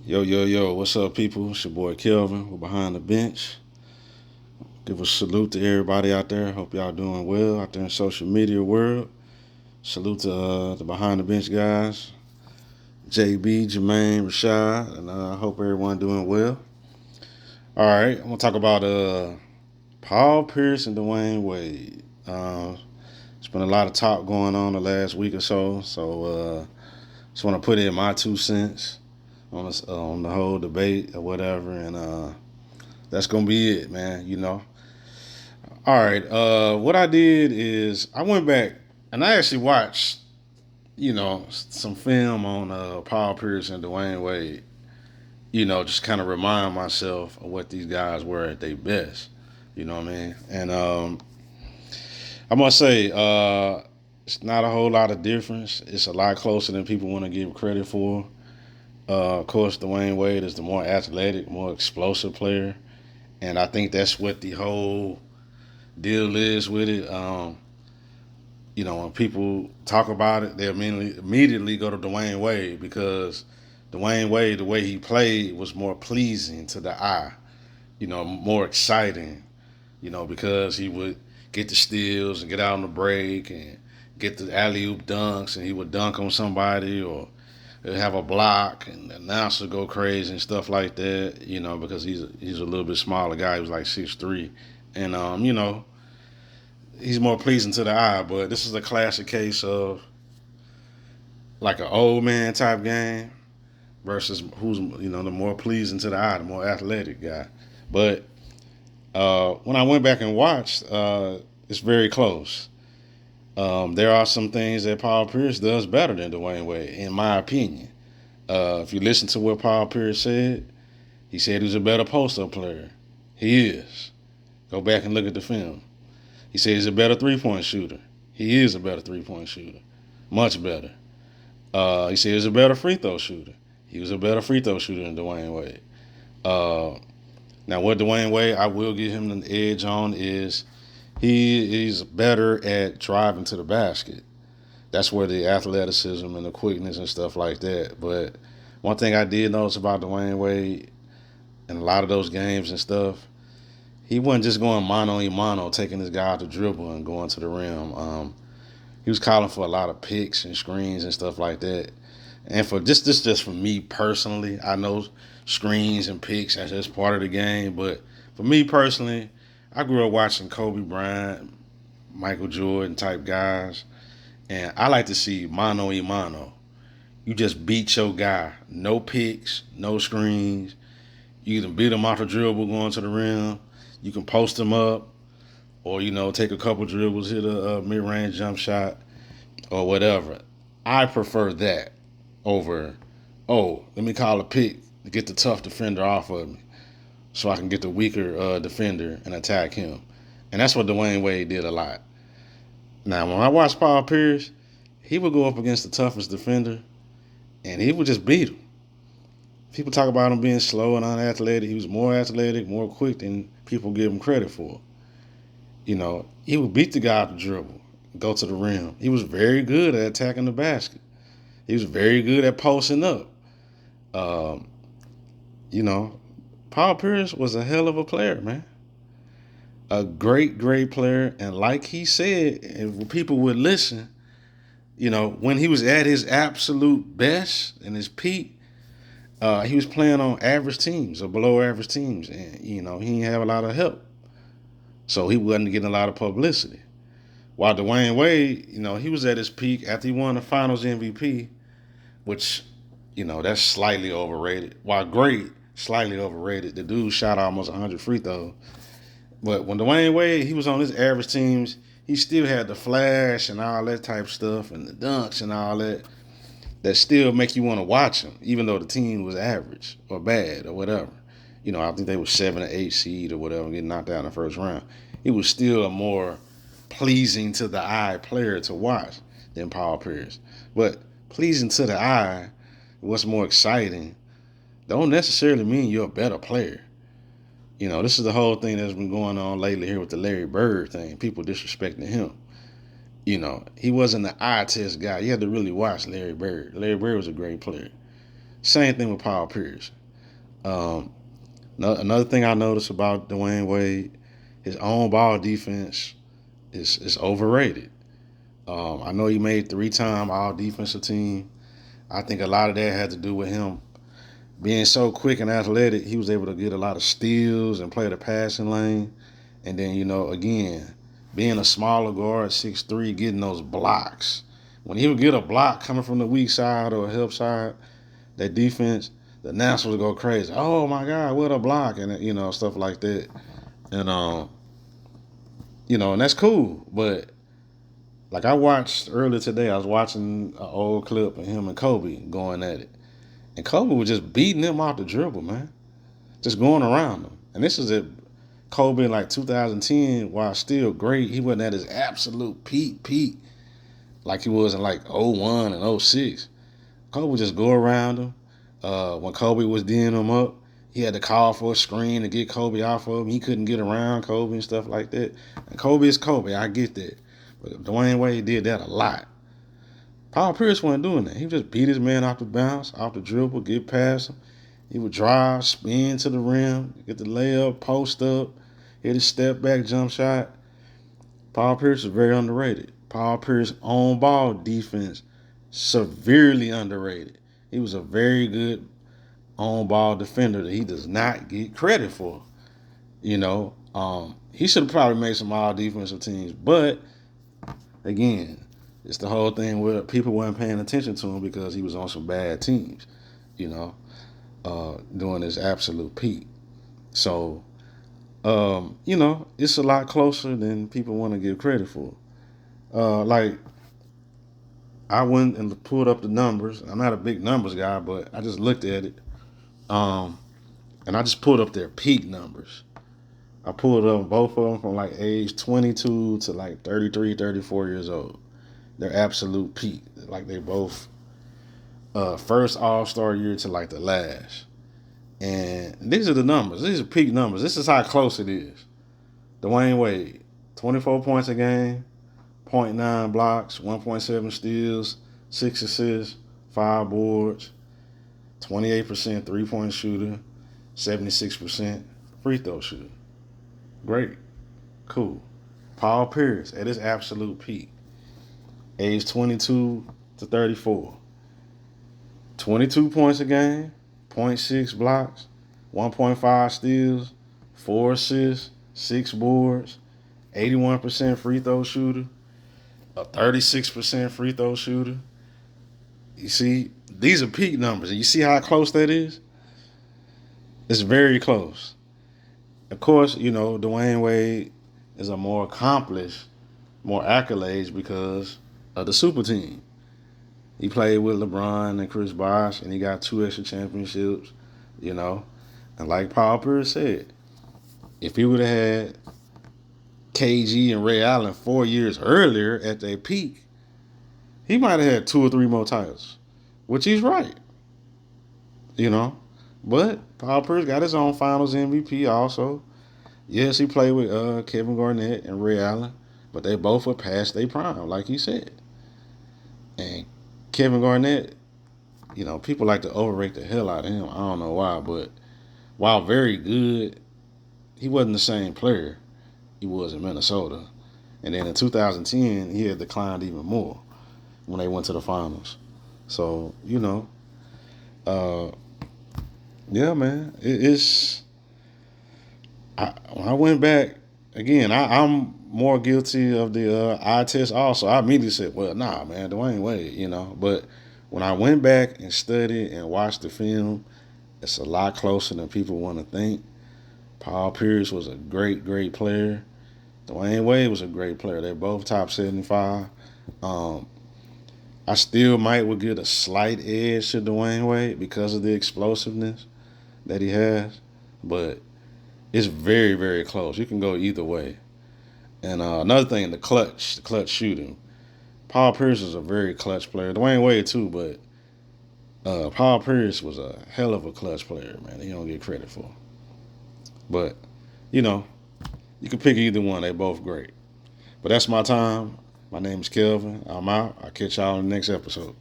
Yo, yo, yo, what's up, people? It's your boy Kelvin. We're behind the bench. Give a salute to everybody out there. Hope y'all doing well out there in social media world. Salute to the behind the bench guys, JB, Jermaine, Rashad, and I hope everyone doing well. All right, I'm gonna talk about Paul Pierce and Dwayne Wade. There's been a lot of talk going on the last week or so just want to put in my 2 cents on the whole debate or whatever, and that's gonna be it, man. All right. What I did is I went back and I actually watched, some film on Paul Pierce and Dwayne Wade. Just kind of remind myself of what these guys were at their best. You know what I mean? And I must say, it's not a whole lot of difference. It's a lot closer than people want to give credit for. Of course, Dwayne Wade is the more athletic, more explosive player, and I think that's what the whole deal is with it. When people talk about it, they immediately go to Dwayne Wade because Dwayne Wade, the way he played, was more pleasing to the eye. More exciting. Because he would get the steals and get out on the break and get the alley oop dunks, and he would dunk on somebody or have a block, and the announcer go crazy and stuff like that. Because he's a little bit smaller guy. He was like 6'3", and he's more pleasing to the eye. But this is a classic case of like an old man type game versus who's the more pleasing to the eye, the more athletic guy. But when I went back and watched, it's very close. There are some things that Paul Pierce does better than Dwayne Wade, in my opinion. If you listen to what Paul Pierce said, he said he's a better post-up player. He is. Go back and look at the film. He said he's a better three-point shooter. He is a better three-point shooter. Much better. He said he's a better free throw shooter. He was a better free throw shooter than Dwayne Wade. Now, what Dwayne Wade, I will give him an edge on is he's better at driving to the basket. That's where the athleticism and the quickness and stuff like that. But one thing I did notice about Dwayne Wade in a lot of those games and stuff, he wasn't just going mano a mano, taking this guy out the dribble and going to the rim. He was calling for a lot of picks and screens and stuff like that. And for this just for me personally, I know screens and picks that's just part of the game. But for me personally, I grew up watching Kobe Bryant, Michael Jordan type guys, and I like to see mano a mano. You just beat your guy, no picks, no screens. You either beat him off the dribble going to the rim, you can post him up, or take a couple dribbles, hit a mid-range jump shot, or whatever. I prefer that over, oh, let me call a pick to get the tough defender off of me so I can get the weaker defender and attack him. And that's what Dwayne Wade did a lot. Now, when I watched Paul Pierce, he would go up against the toughest defender and he would just beat him. People talk about him being slow and unathletic. He was more athletic, more quick than people give him credit for. He would beat the guy off the dribble, go to the rim. He was very good at attacking the basket. He was very good at posting up. Um, you know, Paul Pierce was a hell of a player, man. A great, great player. And like he said, and people would listen, when he was at his absolute best and his peak, he was playing on average teams or below average teams. And, he didn't have a lot of help. So he wasn't getting a lot of publicity. While Dwayne Wade, he was at his peak after he won the finals MVP, which, that's slightly overrated. While great, slightly overrated. The dude shot almost 100 free throws. But when Dwayne Wade, he was on his average teams, he still had the flash and all that type of stuff and the dunks and all that still make you want to watch him, even though the team was average or bad or whatever. I think they were 7 or 8 seed or whatever, getting knocked out in the first round. He was still a more pleasing to the eye player to watch than Paul Pierce. But pleasing to the eye, what's more exciting, don't necessarily mean you're a better player. This is the whole thing that's been going on lately here with the Larry Bird thing. People disrespecting him. He wasn't the eye test guy. You had to really watch Larry Bird. Larry Bird was a great player. Same thing with Paul Pierce. Um, Another thing I noticed about Dwayne Wade, his own ball defense is overrated. I know he made 3-time All Defensive Team. I think a lot of that had to do with him being so quick and athletic. He was able to get a lot of steals and play the passing lane. And then, again, being a smaller guard, 6'3", getting those blocks. When he would get a block coming from the weak side or help side, that defense, the announcers would go crazy. Oh my God, what a block, and stuff like that. And and that's cool. But like I watched earlier today, I was watching an old clip of him and Kobe going at it, and Kobe was just beating him off the dribble, man, just going around him. And this is at Kobe in like 2010, while still great, he wasn't at his absolute peak, like he was in like '01 and '06. Kobe would just go around him. When Kobe was D'ing him up, he had to call for a screen to get Kobe off of him. He couldn't get around Kobe and stuff like that. And Kobe is Kobe, I get that. But Dwayne Wade did that a lot. Paul Pierce wasn't doing that. He would just beat his man off the bounce, off the dribble, get past him. He would drive, spin to the rim, get the layup, post up, hit a step back jump shot. Paul Pierce is very underrated. Paul Pierce on ball defense, severely underrated. He was a very good on ball defender that he does not get credit for. He should have probably made some all defensive teams, but again, it's the whole thing where people weren't paying attention to him because he was on some bad teams, during his absolute peak. So, it's a lot closer than people want to give credit for. Like, I went and pulled up the numbers. I'm not a big numbers guy, but I just looked at it. And I just pulled up their peak numbers. I pulled up both of them from like age 22 to like 33, 34 years old. Their absolute peak. Like they both first All-Star year to like the last. And these are the numbers. These are peak numbers. This is how close it is. Dwayne Wade, 24 points a game, zero point 0.9 blocks, 1.7 steals, 6 assists, 5 boards, 28% three-point shooter, 76% free throw shooter. Great. Cool. Paul Pierce at his absolute peak. Age 22 to 34. 22 points a game, 0.6 blocks, 1.5 steals, 4 assists, 6 boards, 81% free throw shooter, a 36% free throw shooter. You see, these are peak numbers. And you see how close that is? It's very close. Of course, Dwayne Wade is a more accomplished, more accolades because of the super team. He played with LeBron and Chris Bosh, and he got 2 extra championships, And like Paul Pierce said, if he would have had KG and Ray Allen 4 years earlier at their peak, he might have had 2 or 3 more titles, which he's right, But Paul Pierce got his own Finals MVP also. Yes, he played with Kevin Garnett and Ray Allen, but they both were past their prime, like he said. And Kevin Garnett, people like to overrate the hell out of him. I don't know why, but while very good, he wasn't the same player he was in Minnesota. And then in 2010, he had declined even more when they went to the finals. So, yeah, man, it's. When I went back again, I'm more guilty of the eye test. Also, I immediately said, "Well, nah, man, Dwayne Wade," But when I went back and studied and watched the film, it's a lot closer than people want to think. Paul Pierce was a great, great player. Dwayne Wade was a great player. They're both top 75. I still would get a slight edge to Dwayne Wade because of the explosiveness that he has, but it's very, very close. You can go either way. And another thing, the clutch shooting. Paul Pierce is a very clutch player. Dwayne Wade too, but Paul Pierce was a hell of a clutch player, man. He don't get credit for. But, you can pick either one. They're both great. But that's my time. My name is Kelvin. I'm out. I'll catch y'all in the next episode.